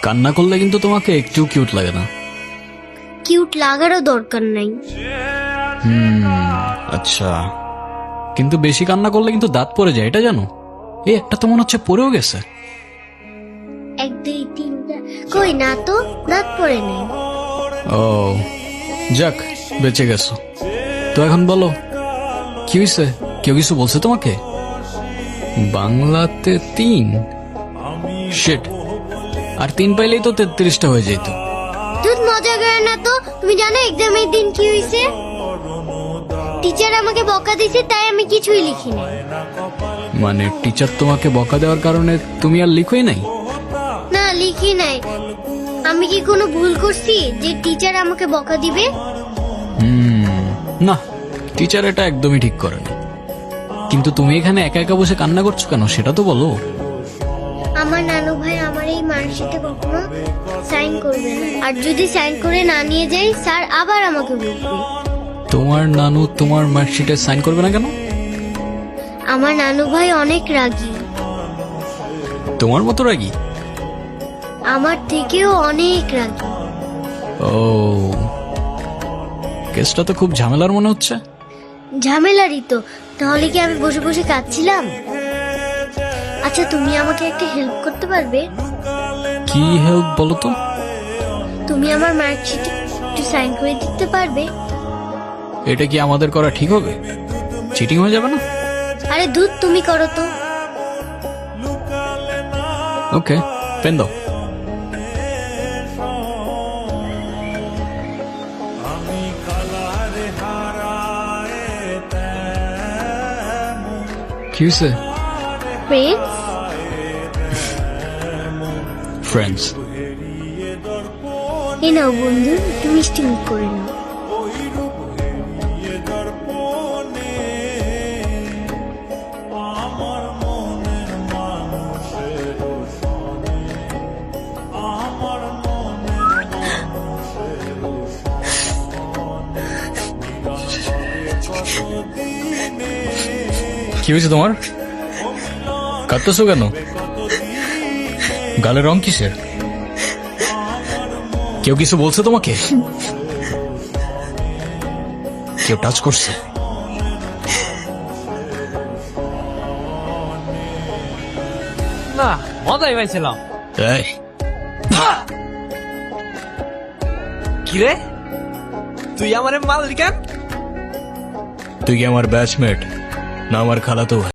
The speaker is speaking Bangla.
কান্না করলে কিন্তু তোমাকে একটু কিউট লাগে না। কিউট লাগারও দরকার নাই। আচ্ছা, কিন্তু বেশি কান্না করলে কিন্তু দাঁত পড়ে যায়, এটা জানো? এই একটা তো মনে হচ্ছে পড়েও গেছে। 1 2 3 কই না তো, দাঁত পড়ে নেই। ও যাক, বেঁচে গেছো। তো এখন বলো কি হয়েছে? কেউ কিছু বলছে তোমাকে? বাংলাতে 3? শিট, আর 3 পাইলেই তো 33টা হয়ে যেত। তুই মজা করে না তো। তুমি জানো এক্সামের দিন কি হয়েছে? টিচার আমাকে বকা দিয়েছে, তাই আমি কিছুই লিখি নাই। মানে টিচার তোমাকে বকা দেওয়ার কারণে তুমি আর লিখোই নাই? না, লিখি নাই। আমি কি কোনো ভুল করছি যে টিচার আমাকে বকা দিবে? না, টিচার এটা একদমই ঠিক করেনি। কিন্তু তুমি এখানে একা একা বসে কান্না করছো কেন, সেটা তো বলো। আমার নানু ভাই আমার এই মার্কশিটে কখনো সাইন করবে না, আর যদি সাইন করে না নিয়ে যাই স্যার আবার আমাকে বকবে। তোমার নানু তোমার মার্কশিটে সাইন করবে না কেন? আমার নানু ভাই অনেক রাগী, তোমার মতো রাগী? আমার থেকেও অনেক রাগী। ও, কেসটা তো খুব ঝামেলার মনে হচ্ছে। ঝামেলারই তো, তাহলে কি আমি বসে বসে কাঁদছিলাম? আচ্ছা, তুমি আমাকে একটা হেল্প করতে পারবে? কি হেল্প বলো তো? তুমি আমার মার্কশিটে একটু সাইন করে দিতে পারবে? এটা কি আমাদের করা ঠিক হবে? চিটিং হয়ে যাবে না? আরে দুধ, তুমি করো তো। ওকে, পেন দাও। কি হয়েছে? ফ্রেন্ডস। এই নাও বন্ধু, একটু মিষ্টি মুখ করে নাও। কি হয়েছে তোমার? কাঁদতেছো কেন? গালে রং কিসের? কেউ কিছু বলছে তোমাকে? কেউ টাচ করছে? না, মজাই পাইছিলাম। এই, কিরে, তুই আমার মাল কেন? তুই কি আমার ব্যাচমেট না আমার খালাতো ভাই?